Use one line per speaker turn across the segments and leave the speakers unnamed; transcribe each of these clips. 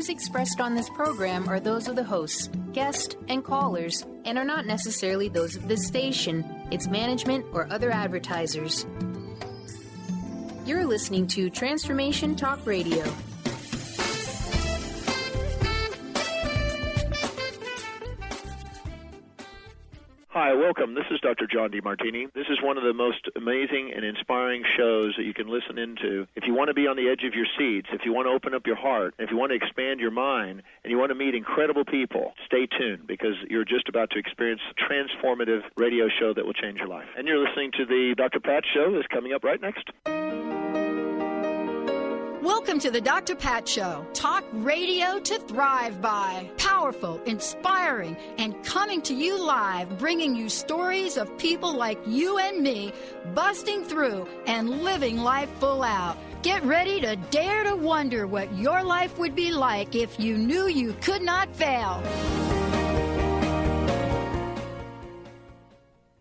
views expressed on this program are those of the hosts, guests, and callers, and are not necessarily those of this station, its management, or other advertisers. You're listening to Transformation Talk Radio.
Hi, welcome. This is Dr. John DeMartini. This is one of the most amazing and inspiring shows that you can listen into. If you want to be on the edge of your seats, if you want to open up your heart, if you want to expand your mind, and you want to meet incredible people, stay tuned because you're just about to experience a transformative radio show that will change your life. And you're listening to the Dr. Pat Show that's coming up right next.
Welcome to the Dr. Pat Show. Talk radio to thrive by. Powerful, inspiring, and coming to you live, bringing you stories of people like you and me, busting through and living life full out. Get ready to dare to wonder what your life would be like if you knew you could not fail.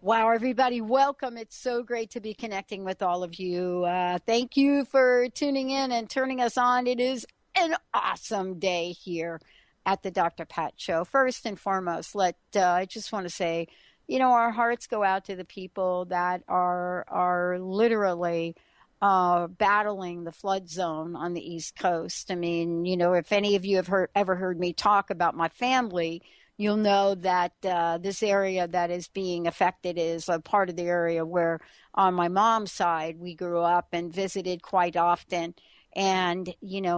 Wow, everybody, welcome. It's so great to be connecting with all of you. Thank you for tuning in and turning us on. It is an awesome day here at the Dr. Pat Show. First and foremost, I just want to say, our hearts go out to the people that are literally battling the flood zone on the East Coast. I mean, if any of you have ever heard me talk about my family, you'll know that this area that is being affected is a part of the area where on my mom's side we grew up and visited quite often. And,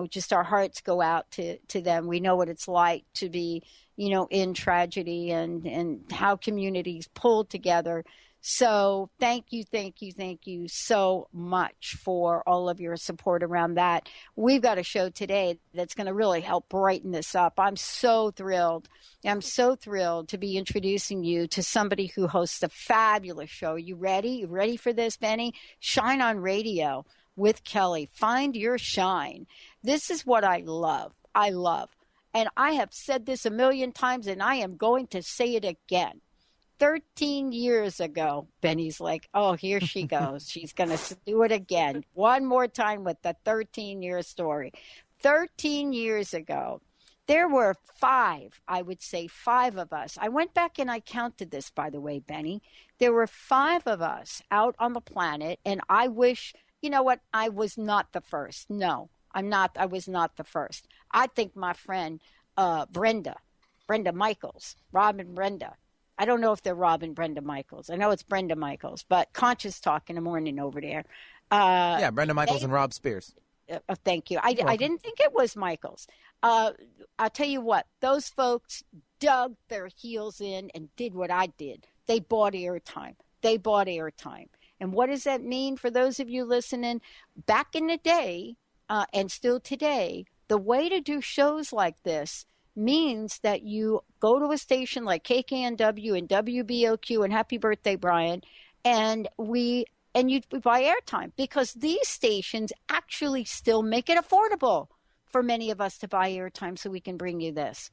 just our hearts go out to them. We know what it's like to be, in tragedy and how communities pull together. So thank you so much for all of your support around that. We've got a show today that's going to really help brighten this up. I'm so thrilled to be introducing you to somebody who hosts a fabulous show. You ready? You ready for this, Benny? Shine on Radio with Kelly. Find your shine. This is what I love. And I have said this a million times, and I am going to say it again. 13 years ago, Benny's like, oh, here she goes. She's going to do it again. One more time with the 13-year story. 13 years ago, there were five of us. I went back and I counted this, by the way, Benny. There were 5 of us out on the planet, and I wish, I was not the first. No, I was not the first. I think my friend Brenda Michaels, Rob and Brenda, I don't know if they're Rob and Brenda Michaels. I know it's Brenda Michaels, but Conscious Talk in the morning over there.
Brenda Michaels and Rob Spears.
Thank you. I didn't think it was Michaels. I'll tell you what, those folks dug their heels in and did what I did. They bought airtime. And what does that mean for those of you listening? Back in the day, and still today, the way to do shows like this means that you go to a station like KKNW and WBOQ and Happy Birthday, Brian, and you buy airtime because these stations actually still make it affordable for many of us to buy airtime so we can bring you this.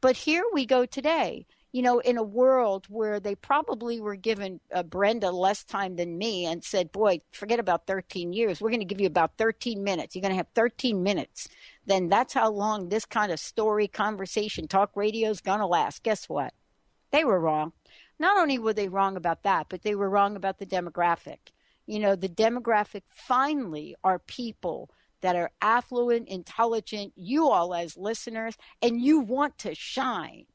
But here we go today, in a world where they probably were giving Brenda less time than me and said, boy, forget about 13 years. We're going to give you about 13 minutes. You're going to have 13 minutes. Then that's how long this kind of story, conversation, talk radio is going to last. Guess what? They were wrong. Not only were they wrong about that, but they were wrong about the demographic. The demographic finally are people that are affluent, intelligent, you all as listeners, and you want to shine.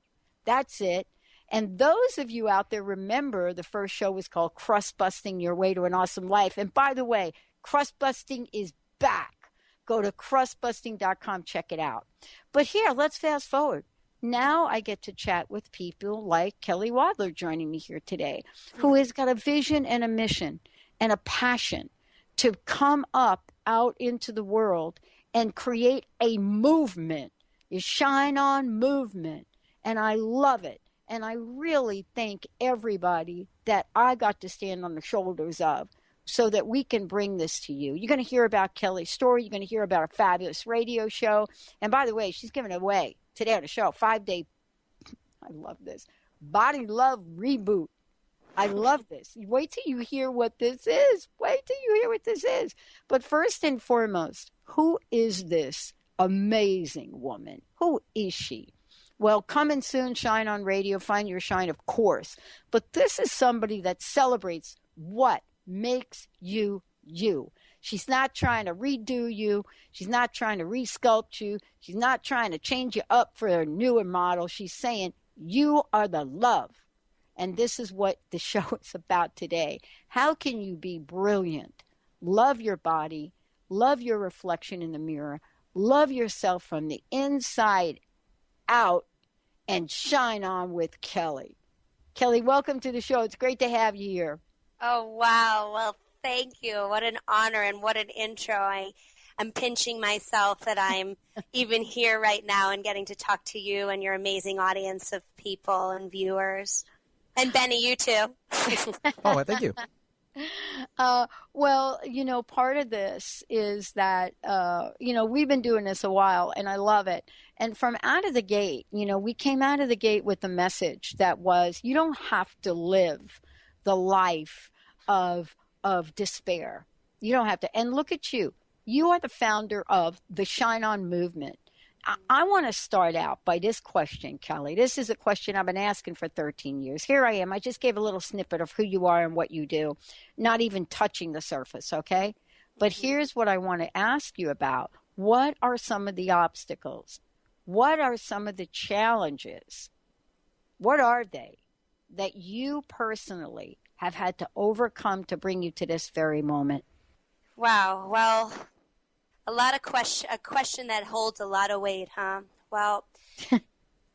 That's it. And those of you out there, remember the first show was called Crust Busting Your Way to an Awesome Life. And by the way, crust busting is back. Go to crustbusting.com, check it out. But here, let's fast forward. Now I get to chat with people like Kelly Wadler joining me here today, who has got a vision and a mission and a passion to come up out into the world and create a movement, a Shine On movement. And I love it. And I really thank everybody that I got to stand on the shoulders of so that we can bring this to you. You're going to hear about Kelly's story. You're going to hear about a fabulous radio show. And by the way, she's giving away today on the show, 5-day, I love this, Body Love Reboot. I love this. Wait till you hear what this is. But first and foremost, who is this amazing woman. Who is she? Well, coming soon, Shine on Radio, Find Your Shine, of course. But this is somebody that celebrates what makes you you. She's not trying to redo you. She's not trying to resculpt you. She's not trying to change you up for a newer model. She's saying you are the love. And this is what the show is about today. How can you be brilliant? Love your body. Love your reflection in the mirror. Love yourself from the inside out and shine on with Kelly. Kelly, welcome to the show. It's great to have you here.
Oh, wow. Well, thank you. What an honor and what an intro. I'm pinching myself that I'm even here right now and getting to talk to you and your amazing audience of people and viewers. And Benny, you too.
Oh, thank you.
Well, part of this is that, we've been doing this a while and I love it. And from out of the gate, we came out of the gate with the message that was, you don't have to live the life of despair. You don't have to. And look at you. You are the founder of the Shine On movement. I want to start out by this question, Kelly. This is a question I've been asking for 13 years. Here I am. I just gave a little snippet of who you are and what you do, not even touching the surface, okay? But here's what I want to ask you about. What are some of the obstacles? What are some of the challenges? What are they that you personally have had to overcome to bring you to this very moment?
Wow. Well, a question that holds a lot of weight, huh? Well,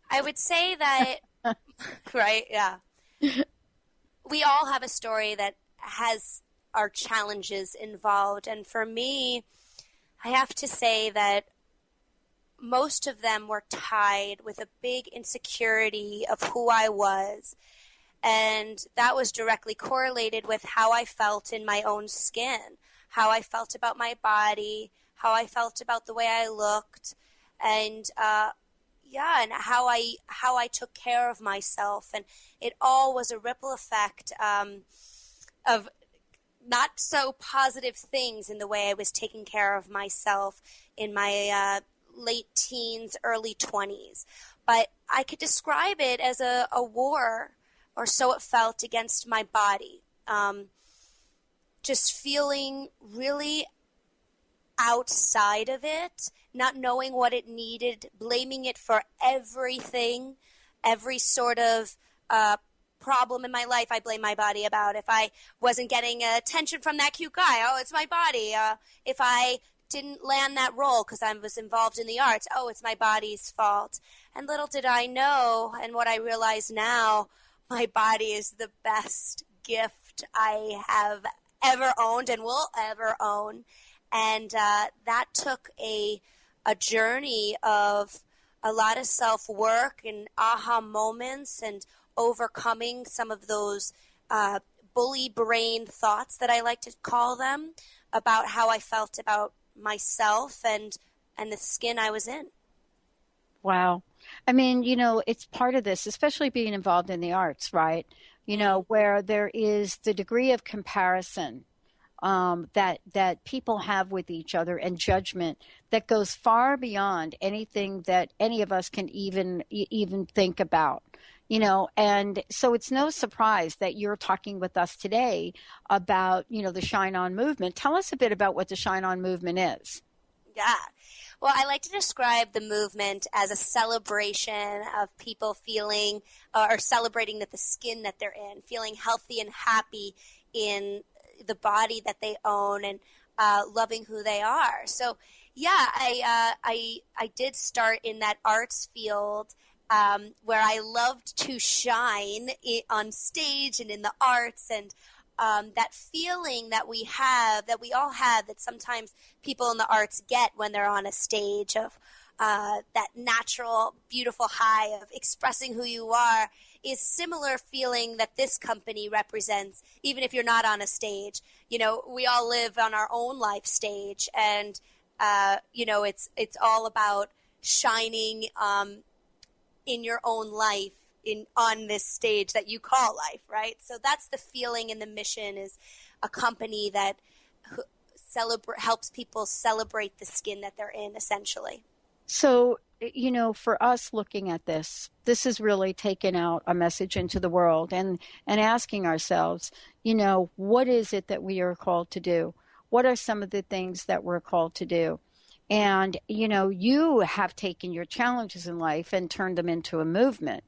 I would say that, right? Yeah. We all have a story that has our challenges involved. And for me, I have to say that most of them were tied with a big insecurity of who I was. And that was directly correlated with how I felt in my own skin, how I felt about my body, how I felt about the way I looked, and and how I took care of myself. And it all was a ripple effect of not so positive things in the way I was taking care of myself in my late teens, early 20s. But I could describe it as a war, or so it felt, against my body. Just feeling really outside of it, not knowing what it needed, blaming it for everything, every sort of problem in my life I blame my body about. If I wasn't getting attention from that cute guy, oh, it's my body. If I didn't land that role because I was involved in the arts, oh, it's my body's fault. And little did I know, and what I realize now, my body is the best gift I have ever owned and will ever own. And that took a journey of a lot of self-work and aha moments and overcoming some of those bully brain thoughts that I like to call them about how I felt about myself and the skin I was in.
Wow. I mean, it's part of this, especially being involved in the arts, right? Where there is the degree of comparison that people have with each other and judgment that goes far beyond anything that any of us can even think about. And so it's no surprise that you're talking with us today about, the Shine On movement. Tell us a bit about what the Shine On movement is.
Yeah. Well, I like to describe the movement as a celebration of people feeling or celebrating that the skin that they're in, feeling healthy and happy in the body that they own, and loving who they are. So, yeah, I did start in that arts field where I loved to shine on stage and in the arts, and that feeling that we all have, that sometimes people in the arts get when they're on a stage, of that natural, beautiful high of expressing who you are, is similar feeling that this company represents, even if you're not on a stage. We all live on our own life stage, and it's all about shining in your own life on this stage that you call life, right? So that's the feeling, and the mission is a company that helps people celebrate the skin that they're in, essentially.
So, for us looking at this is really taking out a message into the world and asking ourselves, what is it that we are called to do? What are some of the things that we're called to do? And, you have taken your challenges in life and turned them into a movement.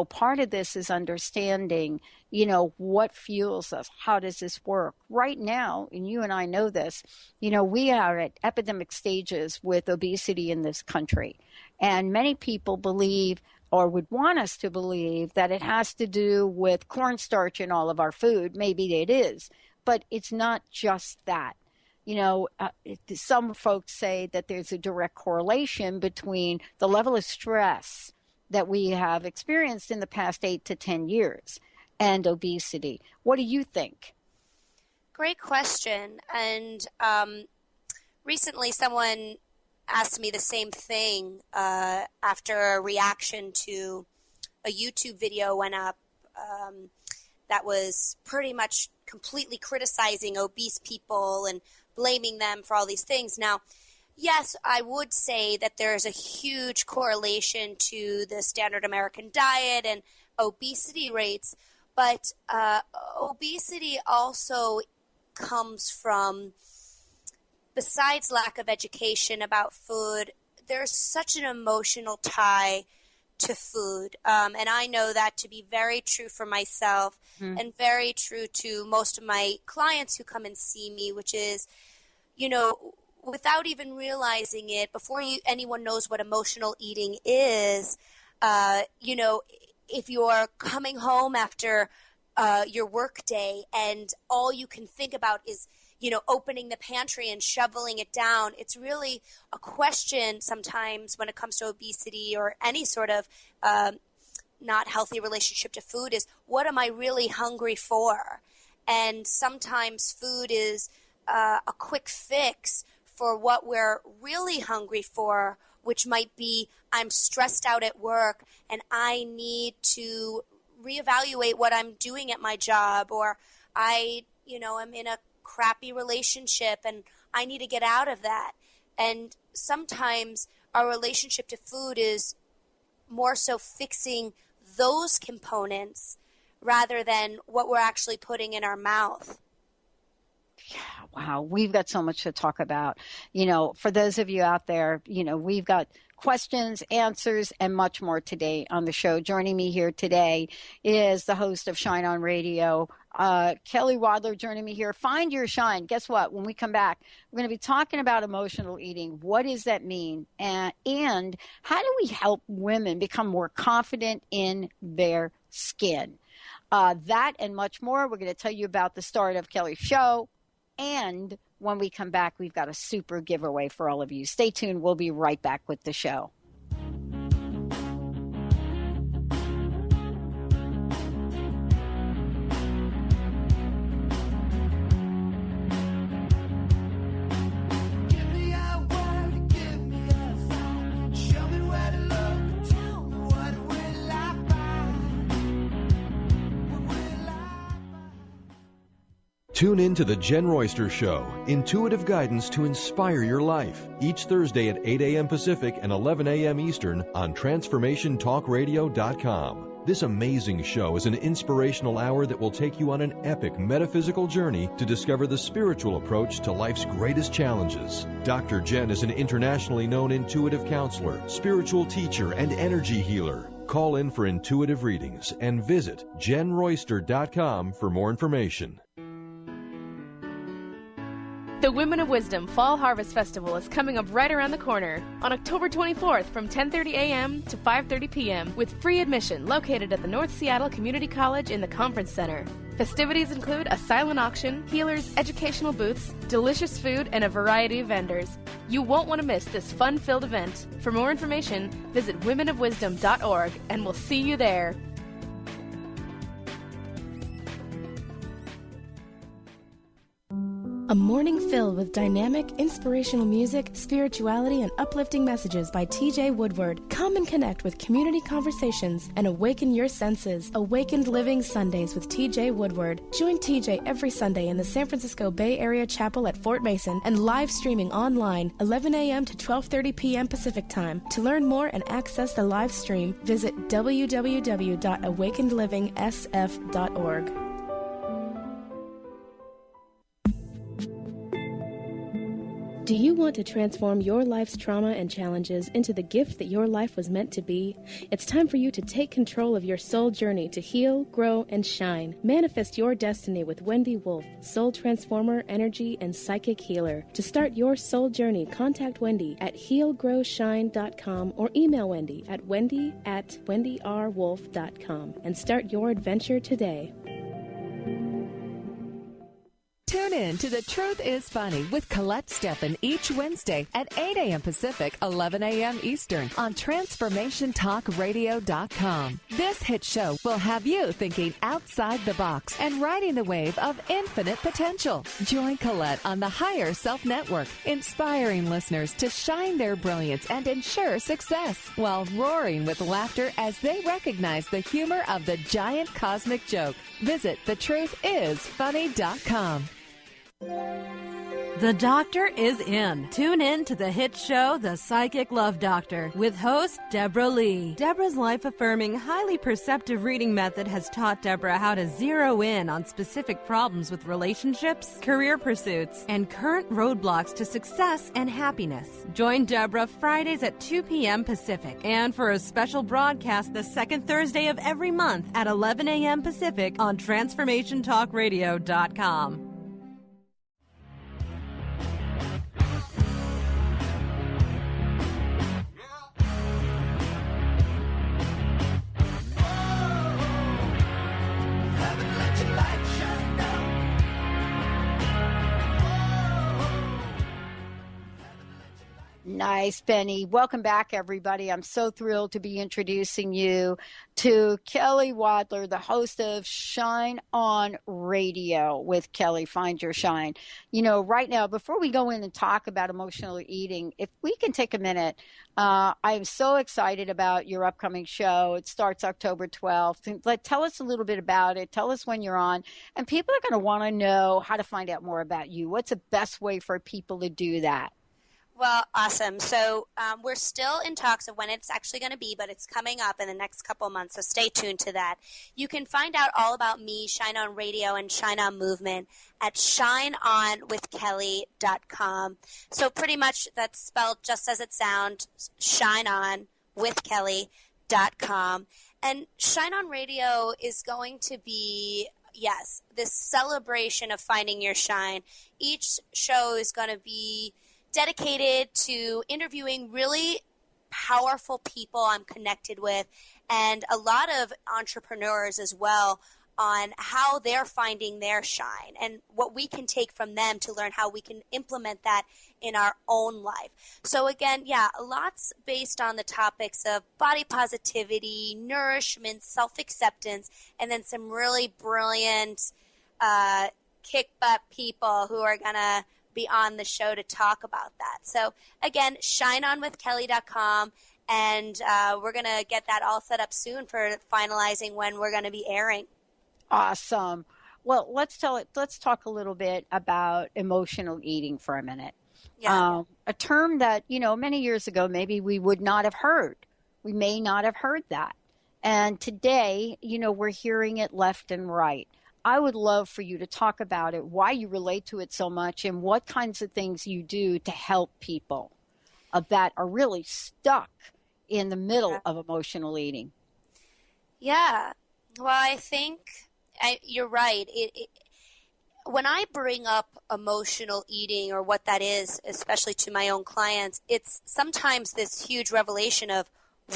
Part of this is understanding, what fuels us? How does this work? Right now, and you and I know this, we are at epidemic stages with obesity in this country. And many people believe or would want us to believe that it has to do with cornstarch in all of our food. Maybe it is, but it's not just that. Some folks say that there's a direct correlation between the level of stress that we have experienced in the past 8 to 10 years and obesity. What do you think?
Great question. And recently someone asked me the same thing after a reaction to a YouTube video went up that was pretty much completely criticizing obese people and blaming them for all these things. Now, yes, I would say that there is a huge correlation to the standard American diet and obesity rates, but obesity also comes from, besides lack of education about food, there's such an emotional tie to food. And I know that to be very true for myself and very true to most of my clients who come and see me, which is, without even realizing it, before anyone knows what emotional eating is, if you're coming home after your work day and all you can think about is, opening the pantry and shoveling it down, it's really a question sometimes when it comes to obesity or any sort of not healthy relationship to food is, what am I really hungry for? And sometimes food is a quick fix for what we're really hungry for, which might be, I'm stressed out at work and I need to reevaluate what I'm doing at my job, or I'm in a crappy relationship and I need to get out of that. And sometimes our relationship to food is more so fixing those components rather than what we're actually putting in our mouth.
Yeah, wow, we've got so much to talk about. For those of you out there, we've got questions, answers, and much more today on the show. Joining me here today is the host of Shine On Radio, Kelly Wadler, joining me here. Find your shine. Guess what? When we come back, we're going to be talking about emotional eating. What does that mean? And how do we help women become more confident in their skin? That and much more. We're going to tell you about the start of Kelly's show. And when we come back, we've got a super giveaway for all of you. Stay tuned. We'll be right back with the show.
Tune in to The Jen Royster Show, intuitive guidance to inspire your life, each Thursday at 8 a.m. Pacific and 11 a.m. Eastern on TransformationTalkRadio.com. This amazing show is an inspirational hour that will take you on an epic metaphysical journey to discover the spiritual approach to life's greatest challenges. Dr. Jen is an internationally known intuitive counselor, spiritual teacher, and energy healer. Call in for intuitive readings and visit JenRoyster.com for more information.
The Women of Wisdom Fall Harvest Festival is coming up right around the corner on October 24th from 10:30 a.m. to 5:30 p.m. with free admission located at the North Seattle Community College in the Conference Center. Festivities include a silent auction, healers, educational booths, delicious food, and a variety of vendors. You won't want to miss this fun-filled event. For more information, visit womenofwisdom.org and we'll see you there. A morning filled with dynamic, inspirational music, spirituality, and uplifting messages by TJ Woodward. Come and connect with community conversations and awaken your senses. Awakened Living Sundays with TJ Woodward. Join TJ every Sunday in the San Francisco Bay Area Chapel at Fort Mason and live streaming online 11 a.m. to 12:30 p.m. Pacific Time. To learn more and access the live stream, visit www.awakenedlivingsf.org. Do you want to transform your life's trauma and challenges into the gift that your life was meant to be? It's time for you to take control of your soul journey to heal, grow, and shine. Manifest your destiny with Wendy Wolf, soul transformer, energy, and psychic healer. To start your soul journey, contact Wendy at healgrowshine.com or email Wendy at wendy@wendyrwolf.com and start your adventure today.
Tune in to The Truth is Funny with Colette Steffen each Wednesday at 8 a.m. Pacific, 11 a.m. Eastern on TransformationTalkRadio.com. This hit show will have you thinking outside the box and riding the wave of infinite potential. Join Colette on the Higher Self Network, inspiring listeners to shine their brilliance and ensure success while roaring with laughter as they recognize the humor of the giant cosmic joke. Visit thetruthisfunny.com.
The Doctor is in. Tune in to the hit show, The Psychic Love Doctor, with host Deborah Lee. Deborah's life-affirming, highly perceptive reading method has taught Deborah how to zero in on specific problems with relationships, career pursuits, and current roadblocks to success and happiness. Join Deborah Fridays at 2 p.m. Pacific, and for a special broadcast the second Thursday of every month at 11 a.m. Pacific on TransformationTalkRadio.com.
Nice, Benny. Welcome back, everybody. I'm so thrilled to be introducing you to Kelly Wadler, the host of Shine On Radio with Kelly, Find Your Shine. You know, right now, before we go in and talk about emotional eating, if we can take a minute, I am so excited about your upcoming show. It starts October 12th. Tell us a little bit about it. Tell us when you're on. And people are going to want to know how to find out more about you. What's the best way for people to do that?
Well, awesome. So we're still in talks of when it's actually going to be, but it's coming up in the next couple of months, so stay tuned to that. You can find out all about me, Shine On Radio, and Shine On Movement at shineonwithkelly.com. So pretty much that's spelled just as it sounds, shineonwithkelly.com. And Shine On Radio is going to be, yes, this celebration of finding your shine. Each show is going to be dedicated to interviewing really powerful people I'm connected with and a lot of entrepreneurs as well on how they're finding their shine and what we can take from them to learn how we can implement that in our own life. So again, yeah, lots based on the topics of body positivity, nourishment, self-acceptance, and then some really brilliant kick butt people who are going to be on the show to talk about that. So again, shineonwithkelly.com, and we're going to get that all set up soon for finalizing when we're going to be airing.
Awesome. Well, let's talk a little bit about emotional eating for a minute.
Yeah.
A term that, many years ago, maybe we would not have heard. We may not have heard that. And today, we're hearing it left and right. I would love for you to talk about it, why you relate to it so much, and what kinds of things you do to help people that are really stuck in the middle of emotional eating.
Yeah. Well, I think you're right. When I bring up emotional eating or what that is, especially to my own clients, it's sometimes this huge revelation of,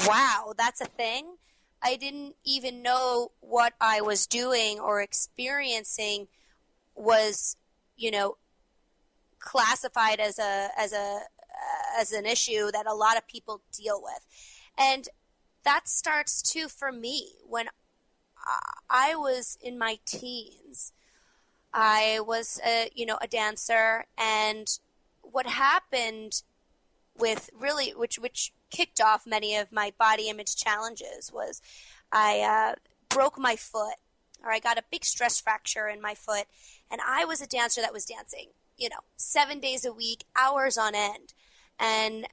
wow, that's a thing. I didn't even know what I was doing or experiencing was, classified as an issue that a lot of people deal with. And that starts too for me when I was in my teens. I was a dancer, and what happened with really, which kicked off many of my body image challenges, was I broke my foot, or I got a big stress fracture in my foot, and I was a dancer that was dancing, 7 days a week, hours on end. And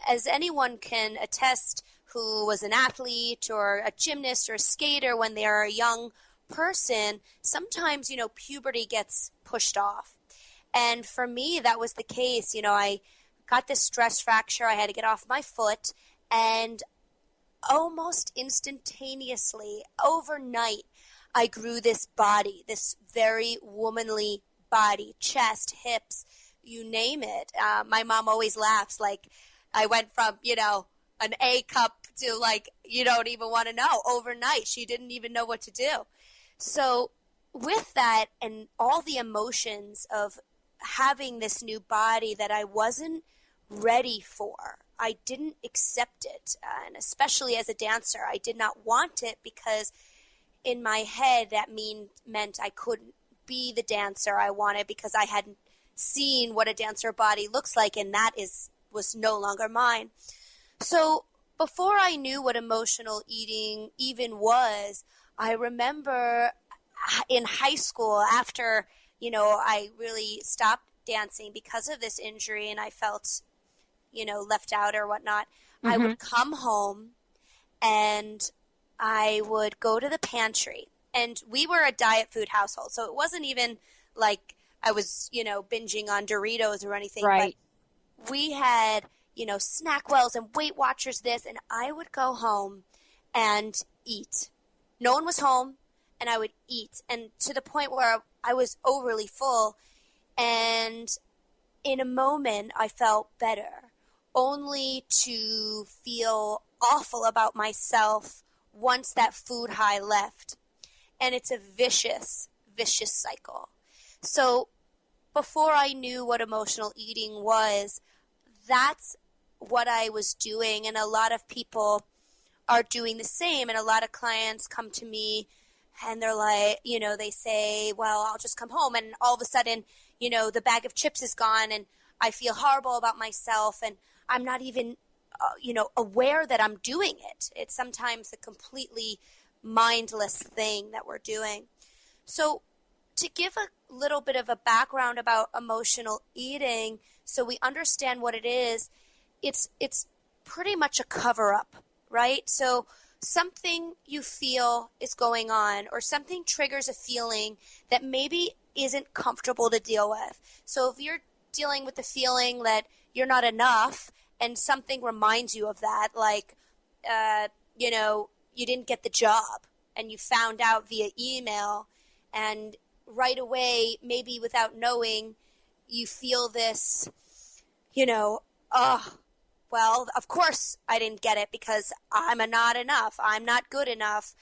as anyone can attest who was an athlete or a gymnast or a skater when they're a young person, sometimes, puberty gets pushed off. And for me, that was the case. I got this stress fracture. I had to get off my foot, and almost instantaneously, overnight, I grew this body, this very womanly body, chest, hips, you name it. My mom always laughs, like I went from, an A cup to like, you don't even want to know, overnight. She didn't even know what to do. So with that and all the emotions of having this new body that I wasn't ready for, I didn't accept it. And especially as a dancer, I did not want it, because in my head that meant I couldn't be the dancer I wanted, because I hadn't seen what a dancer body looks like, and that was no longer mine. So before I knew what emotional eating even was, I remember in high school, after, I really stopped dancing because of this injury and I felt, left out or whatnot, I would come home and I would go to the pantry. And we were a diet food household, so it wasn't even like I was, binging on Doritos or anything.
Right.
But we had, Snackwells and Weight Watchers this, and I would go home and eat. No one was home, and I would eat, and to the point where I was overly full, and in a moment I felt better, only to feel awful about myself once that food high left. And it's a vicious cycle. So before I knew what emotional eating was, that's what I was doing, and a lot of people are doing the same. And a lot of clients come to me and they're like, they say, well, I'll just come home, and all of a sudden, the bag of chips is gone and I feel horrible about myself, and I'm not even, aware that I'm doing it. It's sometimes a completely mindless thing that we're doing. So to give a little bit of a background about emotional eating so we understand what it is, it's pretty much a cover-up, right? So something you feel is going on, or something triggers a feeling that maybe isn't comfortable to deal with. So if you're dealing with the feeling that you're not enough and something reminds you of that, like, you didn't get the job and you found out via email, and right away, maybe without knowing, you feel this, well, of course I didn't get it because I'm not enough. I'm not good enough.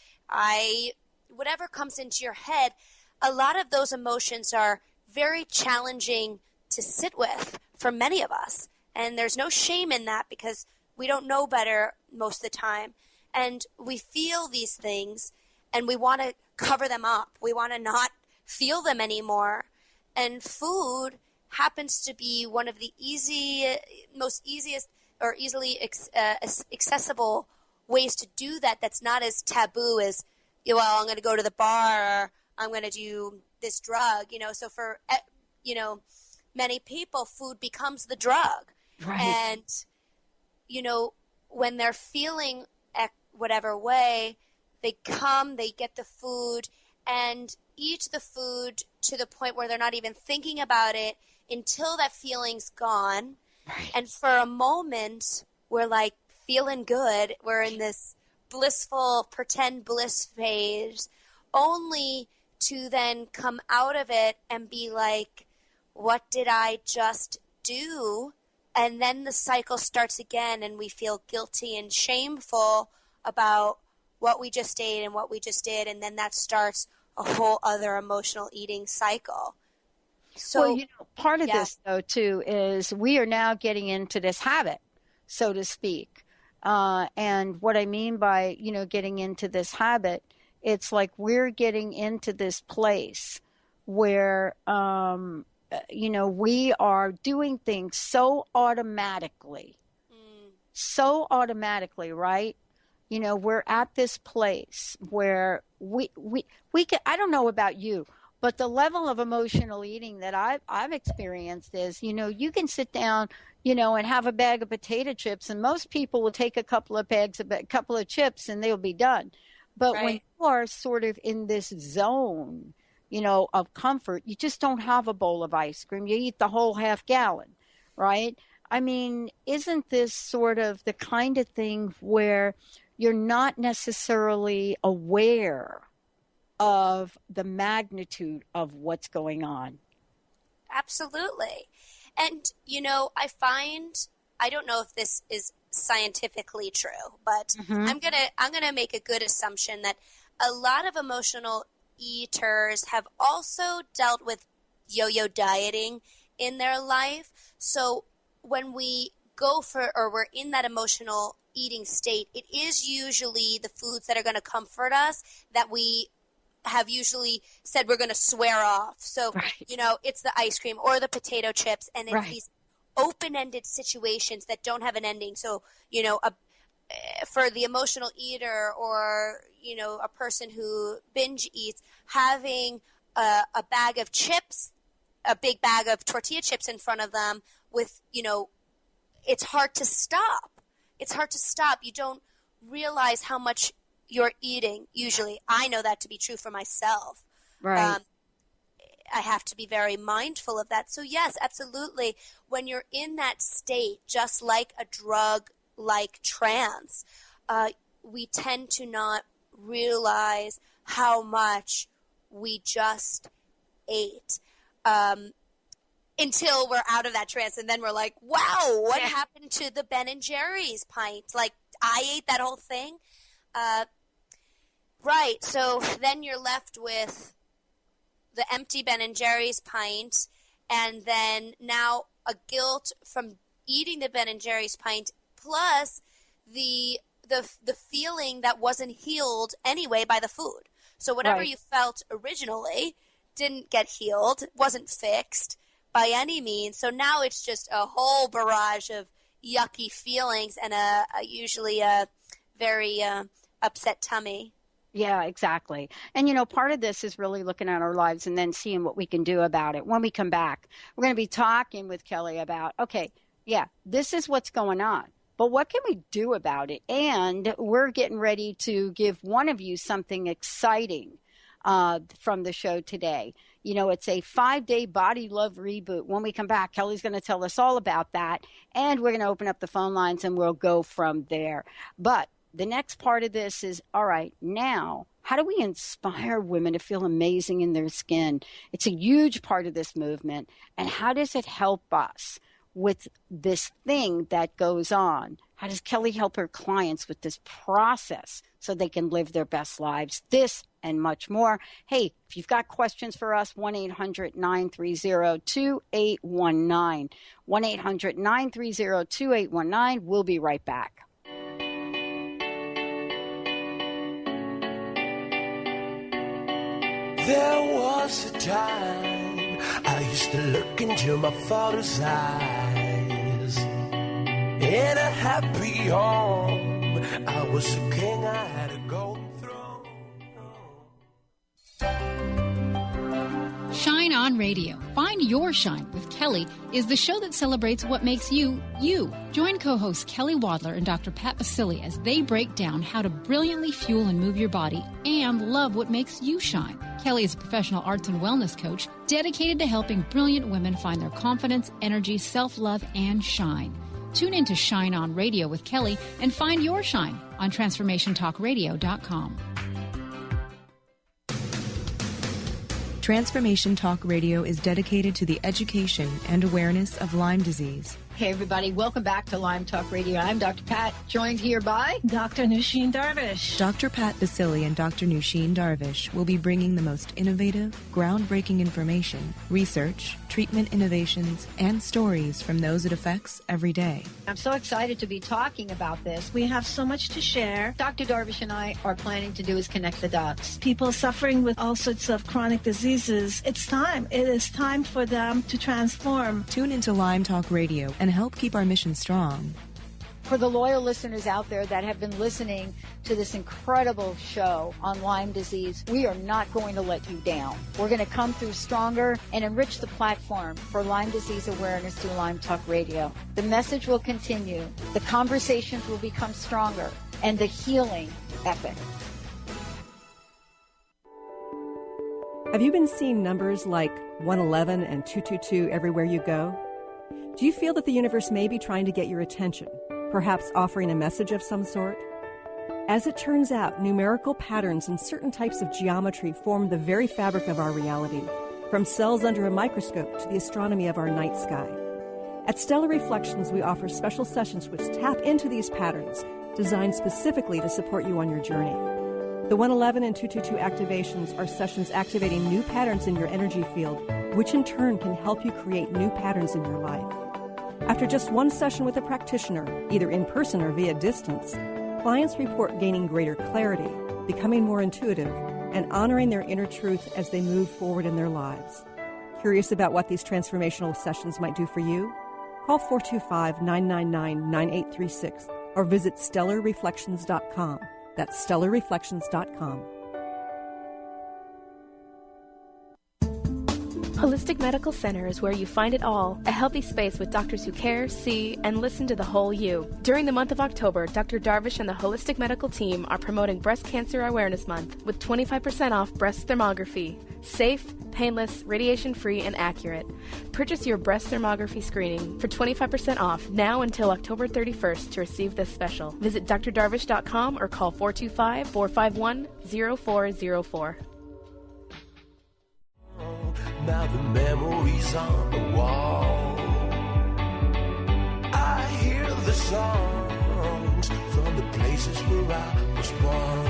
Whatever comes into your head, a lot of those emotions are very challenging to sit with for many of us. And there's no shame in that, because we don't know better most of the time. And we feel these things and we want to cover them up. We want to not feel them anymore. And food happens to be one of the most easiest or easily accessible ways to do that. That's not as taboo as, well, I'm going to go to the bar, or I'm going to do this drug, So for, many people, food becomes the drug.
Right.
And, when they're feeling whatever way, they come, they get the food, and eat the food to the point where they're not even thinking about it until that feeling's gone.
Right.
And for a moment, we're like feeling good. We're in this blissful, pretend bliss phase, only to then come out of it and be like, what did I just do? And then the cycle starts again, and we feel guilty and shameful about what we just ate and what we just did, and then that starts a whole other emotional eating cycle. So,
well, part of this, though, too, is we are now getting into this habit, so to speak. And what I mean by, getting into this habit, it's like we're getting into this place where, we are doing things so automatically, right? We're at this place where we can, I don't know about you, but the level of emotional eating that I've experienced is, you can sit down, and have a bag of potato chips, and most people will take a couple of chips and they'll be done. But when you are sort of in this zone, of comfort, you just don't have a bowl of ice cream. You eat the whole half gallon, right? I mean, isn't this sort of the kind of thing where you're not necessarily aware of the magnitude of what's going on?
Absolutely. And, I find, I don't know if this is scientifically true, but I'm gonna make a good assumption that a lot of emotional eaters have also dealt with yo-yo dieting in their life. So when we go for, or we're in that emotional eating state, it is usually the foods that are going to comfort us that we have usually said we're going to swear off. So, it's the ice cream or the potato chips, and it's these open-ended situations that don't have an ending. So, for the emotional eater or, a person who binge eats, having a bag of chips, a big bag of tortilla chips in front of them with, it's hard to stop. It's hard to stop. You don't realize how much you're eating, usually. I know that to be true for myself.
Right.
I have to be very mindful of that. So, yes, absolutely. When you're in that state, just like a drug-like trance, we tend to not realize how much we just ate until we're out of that trance. And then we're like, wow, what happened to the Ben & Jerry's pint? Like, I ate that whole thing? Right. So then you're left with the empty Ben & Jerry's pint, and then now a guilt from eating the Ben & Jerry's pint, plus the feeling that wasn't healed anyway by the food. So whatever you felt originally didn't get healed, wasn't fixed by any means. So now it's just a whole barrage of yucky feelings and usually a very upset tummy.
Yeah, exactly. And, part of this is really looking at our lives and then seeing what we can do about it. When we come back, we're going to be talking with Kelly about, this is what's going on, but what can we do about it? And we're getting ready to give one of you something exciting from the show today. It's a 5-day body love reboot. When we come back, Kelly's going to tell us all about that. And we're going to open up the phone lines and we'll go from there. But the next part of this is, all right, now, how do we inspire women to feel amazing in their skin? It's a huge part of this movement. And how does it help us with this thing that goes on? How does Kelly help her clients with this process so they can live their best lives? This and much more. Hey, if you've got questions for us, 1-800-930-2819. 1-800-930-2819. We'll be right back.
There was a time I used to look into my father's eyes. In a happy home, I was a king, I had a golden throne.
Shine On Radio. Find Your Shine with Kelly is the show that celebrates what makes you, you. Join co-hosts Kelly Wadler and Dr. Pat Basili as they break down how to brilliantly fuel and move your body and love what makes you shine. Kelly is a professional arts and wellness coach dedicated to helping brilliant women find their confidence, energy, self-love, and shine. Tune in to Shine On Radio with Kelly and find your shine on TransformationTalkRadio.com.
Transformation Talk Radio is dedicated to the education and awareness of Lyme disease.
Okay, everybody, welcome back to Lyme Talk Radio. I'm Dr. Pat, joined here by
Dr. Nusheen Darvish.
Dr. Pat Basili and Dr. Nusheen Darvish will be bringing the most innovative, groundbreaking information, research, treatment innovations, and stories from those it affects every day.
I'm so excited to be talking about this.
We have so much to share.
Dr. Darvish and I are planning to do is connect the dots.
People suffering with all sorts of chronic diseases, it's time. It is time for them to transform.
Tune into Lyme Talk Radio and help keep our mission strong.
For the loyal listeners out there that have been listening to this incredible show on Lyme disease, we are not going to let you down. We're going to come through stronger and enrich the platform for Lyme disease awareness through Lyme Talk Radio. The message will continue, the conversations will become stronger, and the healing epic.
Have you been seeing numbers like 111 and 222 everywhere you go? Do you feel that the universe may be trying to get your attention, perhaps offering a message of some sort? As it turns out, numerical patterns and certain types of geometry form the very fabric of our reality, from cells under a microscope to the astronomy of our night sky. At Stellar Reflections, we offer special sessions which tap into these patterns, designed specifically to support you on your journey. The 111 and 222 activations are sessions activating new patterns in your energy field, which in turn can help you create new patterns in your life. After just one session with a practitioner, either in person or via distance, clients report gaining greater clarity, becoming more intuitive, and honoring their inner truth as they move forward in their lives. Curious about what these transformational sessions might do for you? Call 425-999-9836 or visit stellarreflections.com. That's stellarreflections.com.
Holistic Medical Center is where you find it all. A healthy space with doctors who care, see, and listen to the whole you. During the month of October, Dr. Darvish and the Holistic Medical team are promoting Breast Cancer Awareness Month with 25% off breast thermography. Safe, painless, radiation-free, and accurate. Purchase your breast thermography screening for 25% off now until October 31st to receive this special. Visit drdarvish.com or call 425-451-0404.
Now the memories on the wall, I hear the songs from the places where I was born.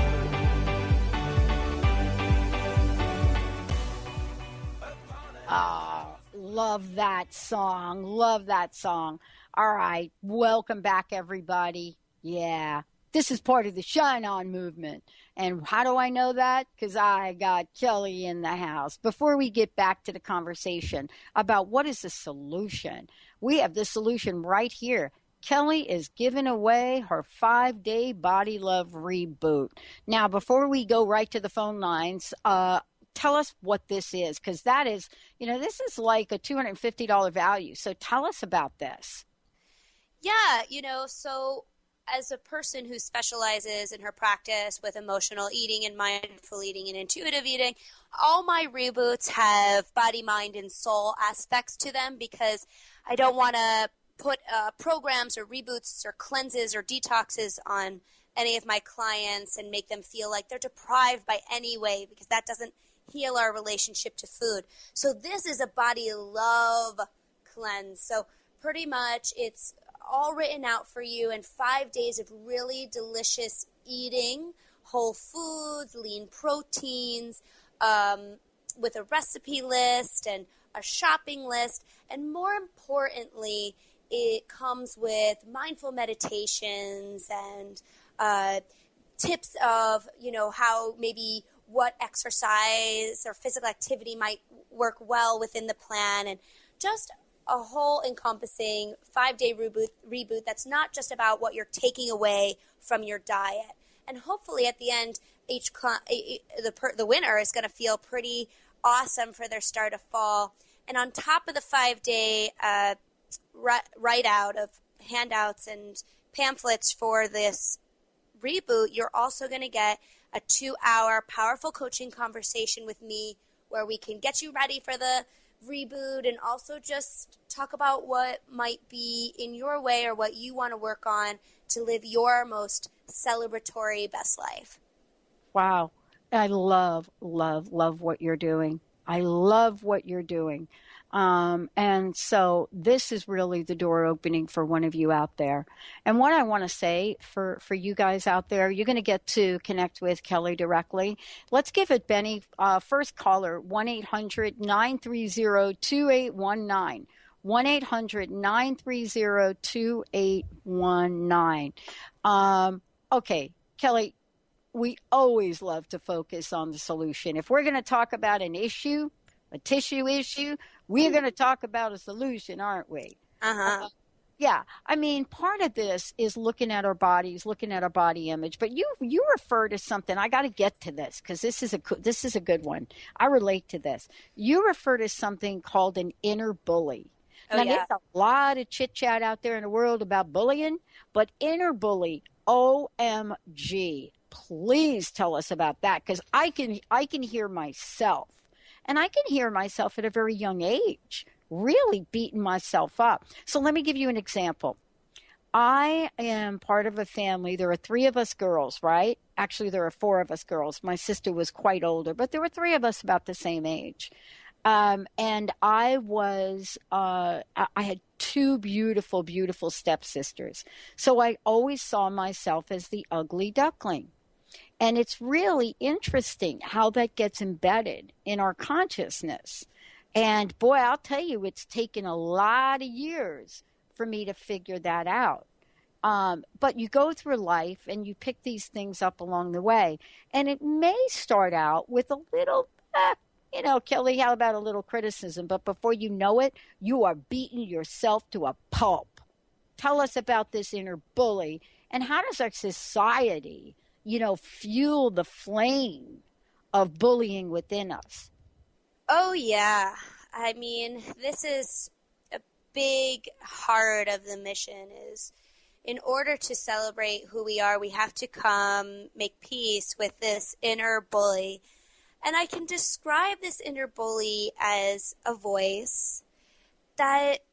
Love that song. Love that song. All right. Welcome back, everybody. Yeah. This is part of the Shine On movement. And how do I know that? Because I got Kelly in the house. Before we get back to the conversation about what is the solution, we have the solution right here. Kelly is giving away her 5-day Body Love Reboot. Now, before we go right to the phone lines, tell us what this is, because that is, this is like a $250 value. So tell us about this.
Yeah, so as a person who specializes in her practice with emotional eating and mindful eating and intuitive eating, all my reboots have body, mind, and soul aspects to them because I don't want to put programs or reboots or cleanses or detoxes on any of my clients and make them feel like they're deprived by any way, because that doesn't heal our relationship to food. So this is a body love cleanse. So pretty much it's all written out for you in 5 days of really delicious eating, whole foods, lean proteins, with a recipe list and a shopping list. And more importantly, it comes with mindful meditations and tips of, how maybe what exercise or physical activity might work well within the plan, and just a whole encompassing 5-day reboot that's not just about what you're taking away from your diet. And hopefully at the end, the winner is going to feel pretty awesome for their start of fall. And on top of the 5-day write-out of handouts and pamphlets for this reboot, you're also going to get a 2-hour powerful coaching conversation with me where we can get you ready for the reboot and also just talk about what might be in your way or what you want to work on to live your most celebratory best life.
Wow. I love, love, love what you're doing. I love what you're doing. And so this is really the door opening for one of you out there. And what I want to say for you guys out there, you're going to get to connect with Kelly directly. Let's give it, Benny, first caller, 1-800-930-2819. 1-800-930-2819. Okay, Kelly, we always love to focus on the solution. If we're going to talk about an issue, a tissue issue, we're going to talk about a solution, aren't we?
Uh-huh.
Yeah. I mean, part of this is looking at our bodies, looking at our body image. But you refer to something. I got to get to this because this is a good one. I relate to this. You refer to something called an inner bully.
Oh,
now,
yeah.
there's a lot of chit chat out there in the world about bullying, but inner bully, OMG, please tell us about that because I can hear myself. And I can hear myself at a very young age, really beating myself up. So let me give you an example. I am part of a family. There are 3 of us girls, right? Actually, there are 4 of us girls. My sister was quite older, but there were 3 of us about the same age. And I had 2 beautiful, beautiful stepsisters. So I always saw myself as the ugly duckling. And it's really interesting how that gets embedded in our consciousness. And boy, I'll tell you, it's taken a lot of years for me to figure that out. But you go through life and you pick these things up along the way. And it may start out with a little, Kelly, how about a little criticism? But before you know it, you are beating yourself to a pulp. Tell us about this inner bully. And how does our society fuel the flame of bullying within us?
Oh, yeah. I mean, this is a big heart of the mission is in order to celebrate who we are, we have to come make peace with this inner bully. And I can describe this inner bully as a voice that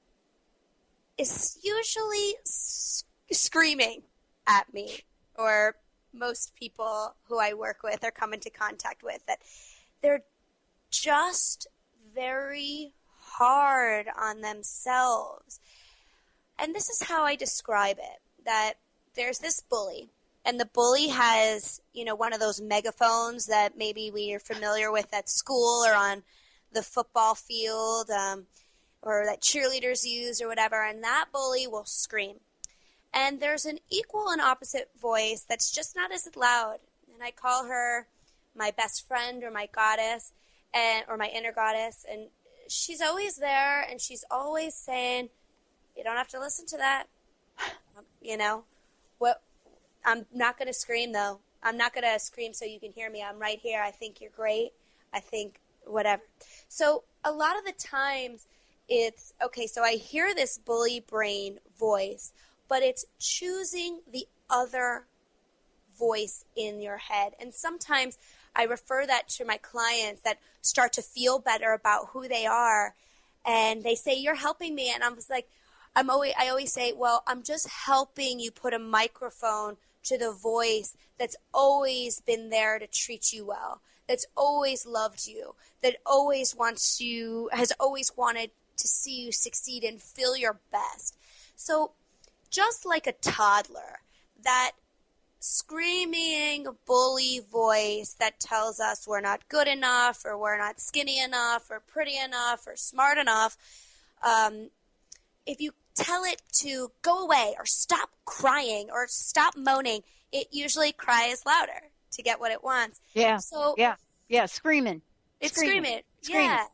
is usually screaming at me, or most people who I work with or come into contact with, that they're just very hard on themselves. And this is how I describe it, that there's this bully, and the bully has, one of those megaphones that maybe we are familiar with at school or on the football field, or that cheerleaders use or whatever, and that bully will scream. And there's an equal and opposite voice that's just not as loud. And I call her my best friend or my goddess, or my inner goddess. And she's always there, and she's always saying, you don't have to listen to that. I'm not going to scream, though. I'm not going to scream so you can hear me. I'm right here. I think you're great. I think whatever. So a lot of the times it's, okay, so I hear this bully brain voice, but it's choosing the other voice in your head. And sometimes I refer that to my clients that start to feel better about who they are. And they say, you're helping me. And I'm just like, I always say, well, I'm just helping you put a microphone to the voice that's always been there to treat you well, that's always loved you, that always has always wanted to see you succeed and feel your best. So just like a toddler, that screaming bully voice that tells us we're not good enough, or we're not skinny enough, or pretty enough, or smart enough, if you tell it to go away or stop crying or stop moaning, it usually cries louder to get what it wants.
Yeah.
So
yeah, screaming.
It's screaming.
Yeah.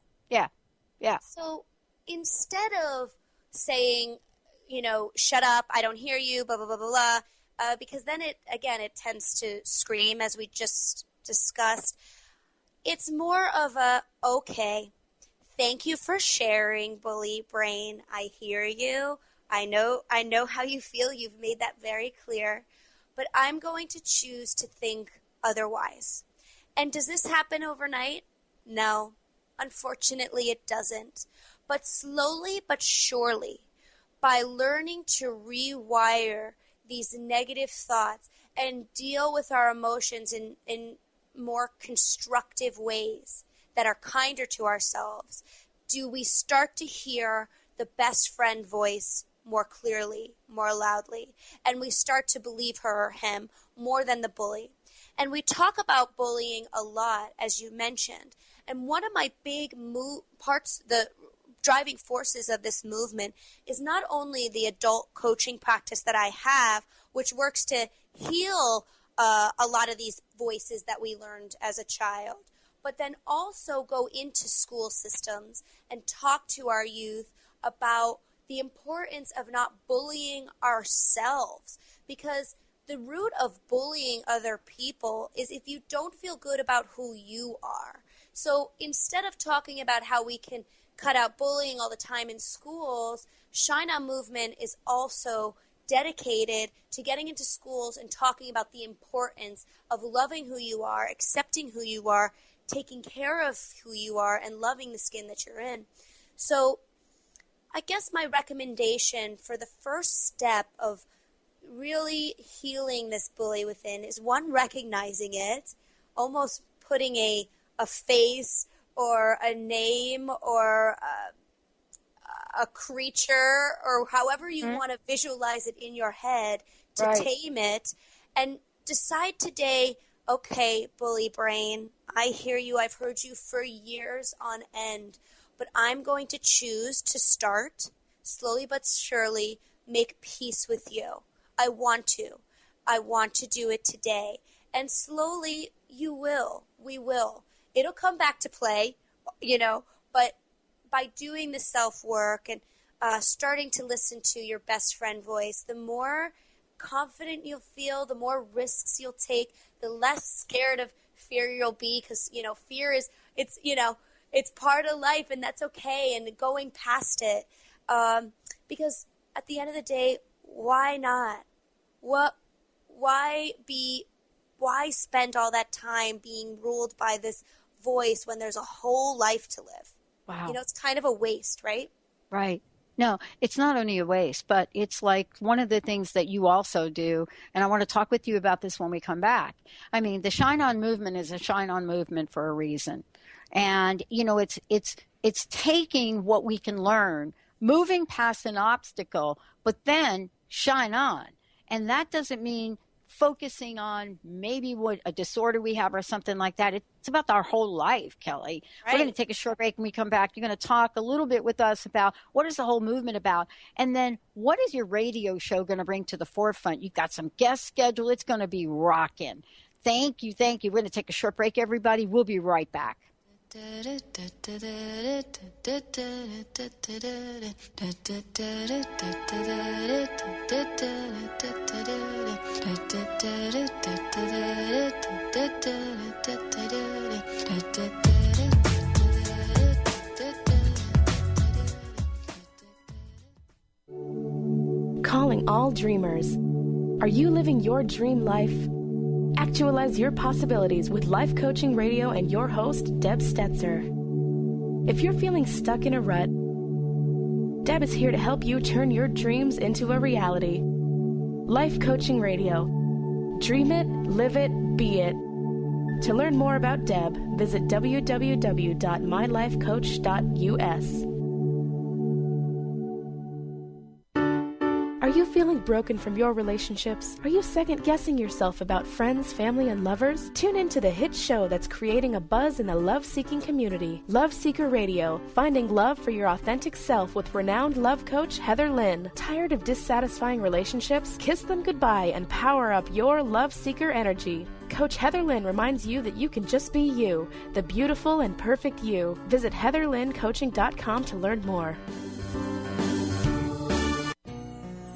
Yeah.
So instead of saying, shut up, I don't hear you, blah, blah, blah, blah, blah, because then it tends to scream, as we just discussed. It's more of a, okay, thank you for sharing, bully brain. I hear you. I know how you feel. You've made that very clear. But I'm going to choose to think otherwise. And does this happen overnight? No. Unfortunately, it doesn't. But slowly but surely, by learning to rewire these negative thoughts and deal with our emotions in more constructive ways that are kinder to ourselves, do we start to hear the best friend voice more clearly, more loudly, and we start to believe her or him more than the bully. And we talk about bullying a lot, as you mentioned. And one of my big parts, the driving forces of this movement, is not only the adult coaching practice that I have, which works to heal a lot of these voices that we learned as a child, but then also go into school systems and talk to our youth about the importance of not bullying ourselves. Because the root of bullying other people is if you don't feel good about who you are. So instead of talking about how we can cut out bullying all the time in schools, Shine On Movement is also dedicated to getting into schools and talking about the importance of loving who you are, accepting who you are, taking care of who you are, and loving the skin that you're in. So I guess my recommendation for the first step of really healing this bully within is, one, recognizing it, almost putting a face or a name or a creature or however you want to visualize it in your head to tame it, and decide today, okay, bully brain, I hear you, I've heard you for years on end, but I'm going to choose to start, slowly but surely, make peace with you. I want to do it today. And slowly you will. We will. It'll come back to play, but by doing the self-work and starting to listen to your best friend voice, the more confident you'll feel, the more risks you'll take, the less scared of fear you'll be, because, fear is, it's part of life, and that's okay, and going past it. Because at the end of the day, why not? Why spend all that time being ruled by this voice when there's a whole life to live?
Wow.
It's kind of a waste, right?
Right. No, it's not only a waste, but it's like one of the things that you also do, and I want to talk with you about this when we come back. I mean, the Shine On movement is a Shine On movement for a reason. And, it's taking what we can learn, moving past an obstacle, but then shine on. And that doesn't mean focusing on maybe what a disorder we have or something like that. It's about our whole life, Kelly. Right. We're going to take a short break. When we come back, you're going to talk a little bit with us about what is the whole movement about, and then what is your radio show going to bring to the forefront? You've got some guests scheduled. It's going to be rocking. Thank you. We're going to take a short break, everybody. We'll be right back.
Calling all dreamers. Are you living your dream life? Actualize your possibilities with Life Coaching Radio and your host, Deb Stetzer. If you're feeling stuck in a rut, Deb is here to help you turn your dreams into a reality. Life Coaching Radio. Dream it, live it, be it. To learn more about Deb, visit www.mylifecoach.us. Are you feeling broken from your relationships? Are you second-guessing yourself about friends, family, and lovers? Tune in to the hit show that's creating a buzz in the love-seeking community. Love Seeker Radio, finding love for your authentic self with renowned love coach Heather Lynn. Tired of dissatisfying relationships? Kiss them goodbye and power up your love seeker energy. Coach Heather Lynn reminds you that you can just be you, the beautiful and perfect you. Visit heatherlynncoaching.com to learn more.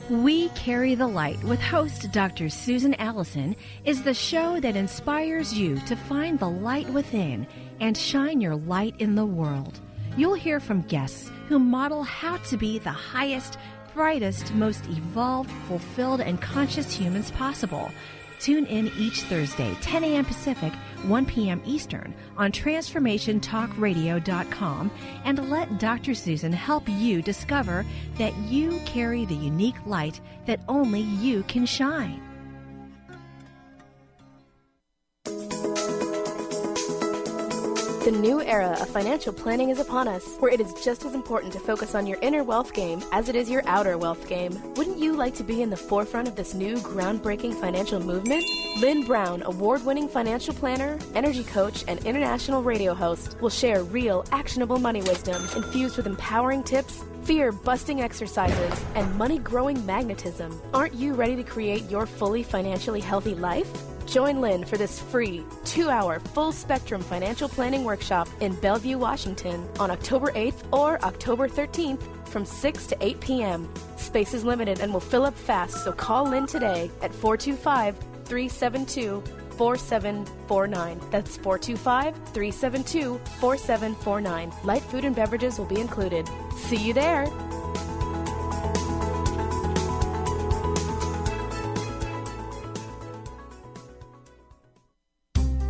We Carry the Light with host Dr. Susan Allison is the show that inspires you to find the light within and shine your light in the world. You'll hear from guests who model how to be the highest, brightest, most evolved, fulfilled, and conscious humans possible. Tune in each Thursday, 10 a.m. Pacific, 1 p.m. Eastern on TransformationTalkRadio.com and let Dr. Susan help you discover that you carry the unique light that only you can shine.
The The new era of financial planning is upon us, where it is just as important to focus on your inner wealth game as it is your outer wealth game. Wouldn't you like to be in the forefront of this new groundbreaking financial movement? Lynn Brown, award-winning financial planner, energy coach, and international radio host, will share real, actionable money wisdom infused with empowering tips, fear-busting exercises, and money-growing magnetism. Aren't you ready to create your fully financially healthy life? Join Lynn for this free 2-hour full-spectrum financial planning workshop in Bellevue, Washington on October 8th or October 13th from 6 to 8 p.m. Space is limited and will fill up fast, so call Lynn today at 425-372-4749. That's 425-372-4749. Light food and beverages will be included. See you there!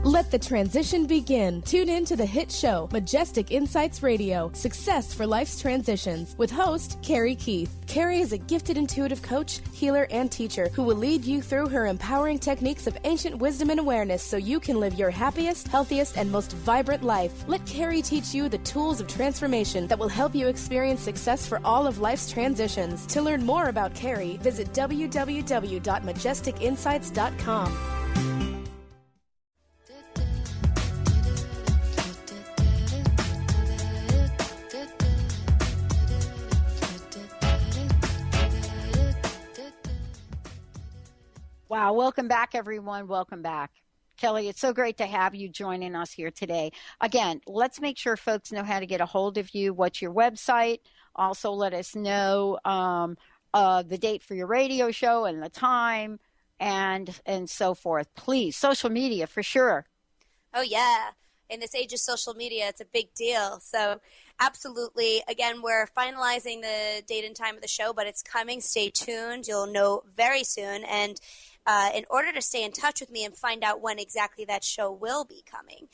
Let the transition begin. Tune in to the hit show, Majestic Insights Radio, Success for Life's Transitions, with host Carrie Keith. Carrie is a gifted intuitive coach, healer, and teacher who will lead you through her empowering techniques of ancient wisdom and awareness so you can live your happiest, healthiest, and most vibrant life. Let Carrie teach you the tools of transformation that will help you experience success for all of life's transitions. To learn more about Carrie, visit www.majesticinsights.com.
Wow, welcome back, everyone. Welcome back. Kelly, it's so great to have you joining us here today. Again, let's make sure folks know how to get a hold of you. What's your website? Also, let us know the date for your radio show and the time and so forth. Please, social media for sure.
Oh, yeah. In this age of social media, it's a big deal. So absolutely. Again, we're finalizing the date and time of the show, but it's coming. Stay tuned. You'll know very soon. And in order to stay in touch with me and find out when exactly that show will be coming,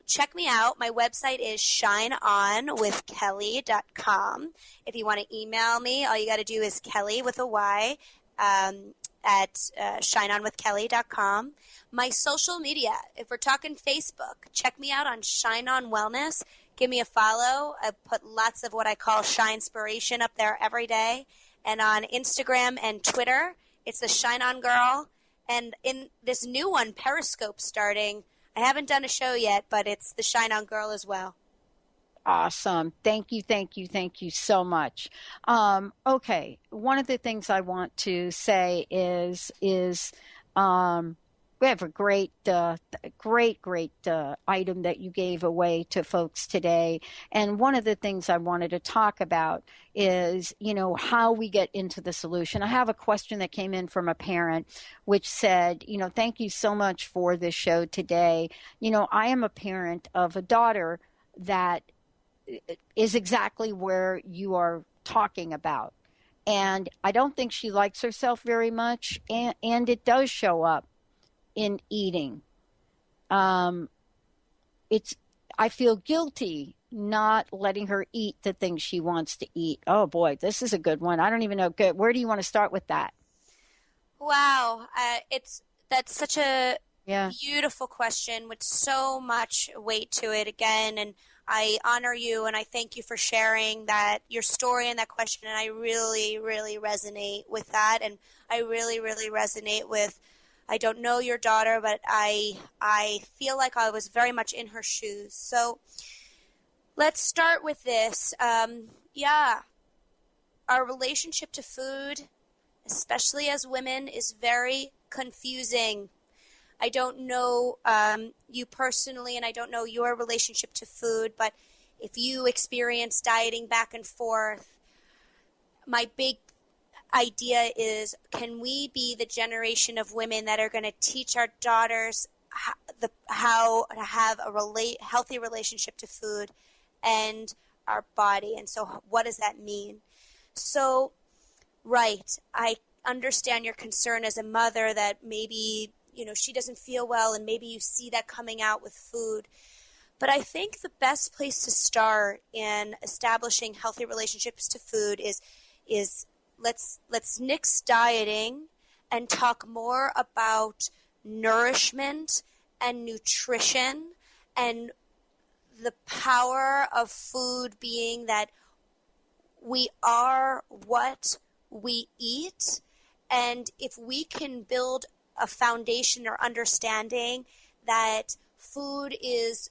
check me out. My website is shineonwithkelly.com. If you want to email me, all you got to do is Kelly with a Y at shineonwithkelly.com. My social media, if we're talking Facebook, check me out on Shine On Wellness. Give me a follow. I put lots of what I call Shine-spiration up there every day. And on Instagram and Twitter, it's the Shine On Girl. And in this new one, Periscope starting, I haven't done a show yet, but it's the Shine On Girl as well.
Awesome. Thank you so much. Okay. One of the things I want to say is we have a great item that you gave away to folks today. And one of the things I wanted to talk about is, how we get into the solution. I have a question that came in from a parent which said, thank you so much for this show today. I am a parent of a daughter that is exactly where you are talking about. And I don't think she likes herself very much. And it does show up in eating. I feel guilty not letting her eat the things she wants to eat. Oh boy, this is a good one. I don't even know. Good. Where do you want to start with that?
Wow. That's such a beautiful question with so much weight to it again. And I honor you and I thank you for sharing that, your story and that question. And I really, really resonate with that. And I really, really resonate with, I don't know your daughter, but I feel like I was very much in her shoes. So let's start with this. Our relationship to food, especially as women, is very confusing. I don't know you personally, and I don't know your relationship to food, but if you experience dieting back and forth, my big idea is, can we be the generation of women that are going to teach our daughters how to have a healthy relationship to food and our body? And so what does that mean? So, right, I understand your concern as a mother that maybe, she doesn't feel well and maybe you see that coming out with food. But I think the best place to start in establishing healthy relationships to food is let's nix dieting and talk more about nourishment and nutrition and the power of food being that we are what we eat. And if we can build a foundation or understanding that food is,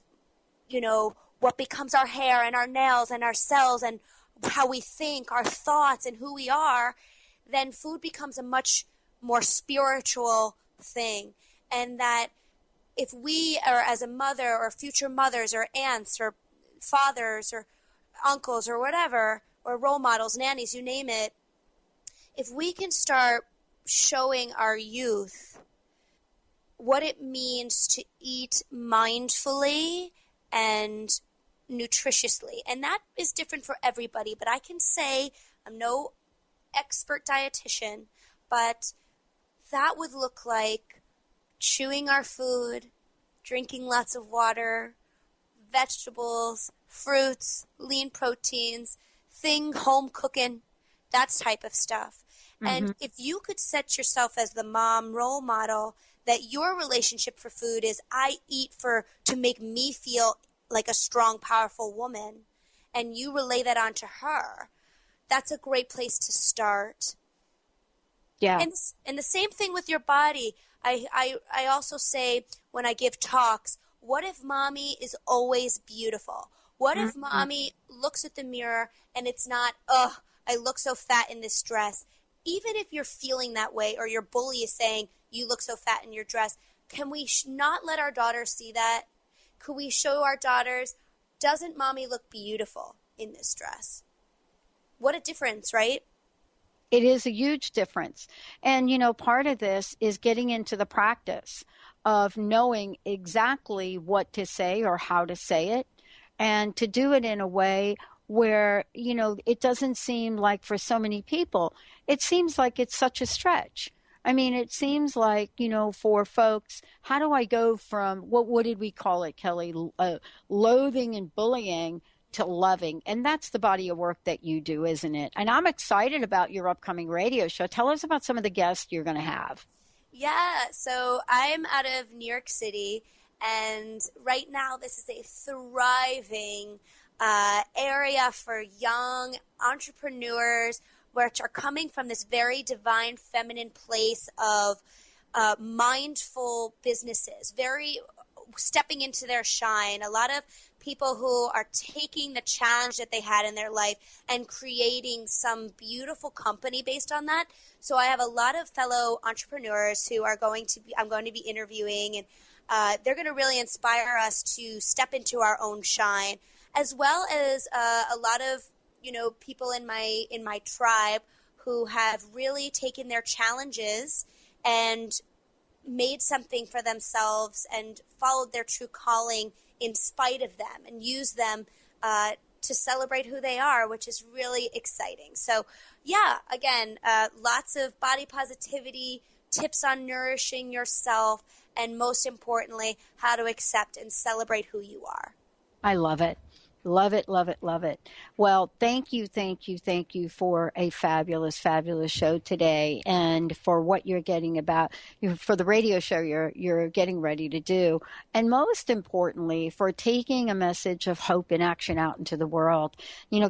what becomes our hair and our nails and our cells and how we think, our thoughts and who we are, then food becomes a much more spiritual thing. And that if we are, as a mother or future mothers or aunts or fathers or uncles or whatever, or role models, nannies, you name it, if we can start showing our youth what it means to eat mindfully and nutritiously. And that is different for everybody, but I can say, I'm no expert dietitian, but that would look like chewing our food, drinking lots of water, vegetables, fruits, lean proteins, home cooking, that type of stuff. Mm-hmm. And if you could set yourself as the mom role model that your relationship for food is, I eat to make me feel like a strong, powerful woman, and you relay that onto her, that's a great place to start.
Yeah.
And the same thing with your body. I also say when I give talks, what if mommy is always beautiful? What if mommy looks at the mirror and it's not, I look so fat in this dress? Even if you're feeling that way or your bully is saying, you look so fat in your dress, can we not let our daughters see that? Could we show our daughters, doesn't mommy look beautiful in this dress? What a difference, right?
It is a huge difference. And, part of this is getting into the practice of knowing exactly what to say or how to say it, and to do it in a way where, it doesn't seem like, for so many people, it seems like it's such a stretch. I mean, it seems like, for folks, how do I go from, what did we call it, Kelly? Loathing and bullying to loving. And that's the body of work that you do, isn't it? And I'm excited about your upcoming radio show. Tell us about some of the guests you're going to have.
Yeah, so I'm out of New York City, and right now this is a thriving area for young entrepreneurs, which are coming from this very divine feminine place of mindful businesses, very stepping into their shine. A lot of people who are taking the challenge that they had in their life and creating some beautiful company based on that. So I have a lot of fellow entrepreneurs who are I'm going to be interviewing, and they're going to really inspire us to step into our own shine, as well as a lot of people in my tribe who have really taken their challenges and made something for themselves and followed their true calling in spite of them, and use them to celebrate who they are, which is really exciting. So yeah, again, lots of body positivity, tips on nourishing yourself, and most importantly, how to accept and celebrate who you are.
I love it. Love it, love it, love it. Well, thank you for a fabulous, fabulous show today, and for what you're getting for the radio show you're getting ready to do, and most importantly, for taking a message of hope and action out into the world.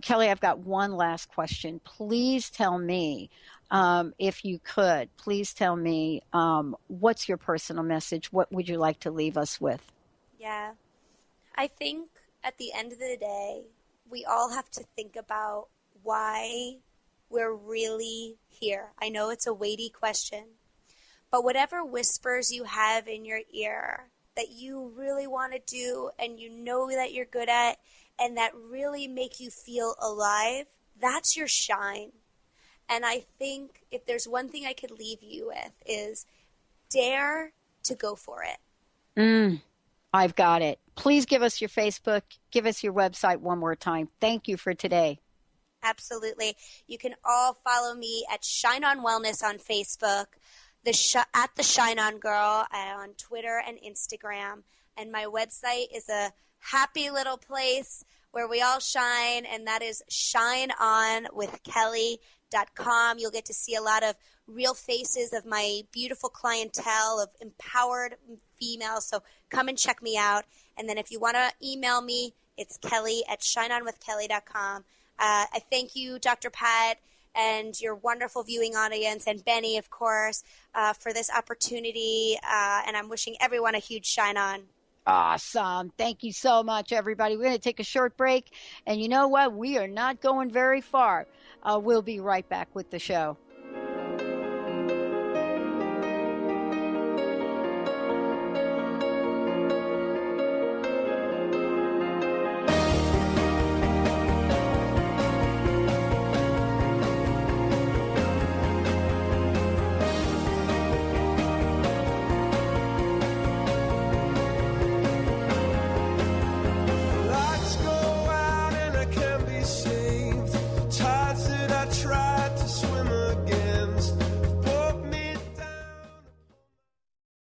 Kelly, I've got one last question. Please tell me, if you could, please tell me, what's your personal message? What would you like to leave us with?
Yeah, I think at the end of the day, we all have to think about why we're really here. I know it's a weighty question, but whatever whispers you have in your ear that you really want to do and you know that you're good at and that really make you feel alive, that's your shine. And I think if there's one thing I could leave you with is dare to go for it.
I've got it. Please give us your Facebook, give us your website one more time. Thank you for today.
Absolutely. You can all follow me at Shine On Wellness on Facebook, at the Shine On Girl on Twitter and Instagram. And my website is a happy little place where we all shine, and that is shineonwithkelly.com. You'll get to see a lot of real faces of my beautiful clientele of empowered females. So come and check me out. And then if you want to email me, it's kelly@shineonwithkelly.com. I thank you, Dr. Pat, and your wonderful viewing audience, and Benny, of course, for this opportunity. And I'm wishing everyone a huge shine on.
Awesome. Thank you so much, everybody. We're going to take a short break. And you know what? We are not going very far. We'll be right back with the show.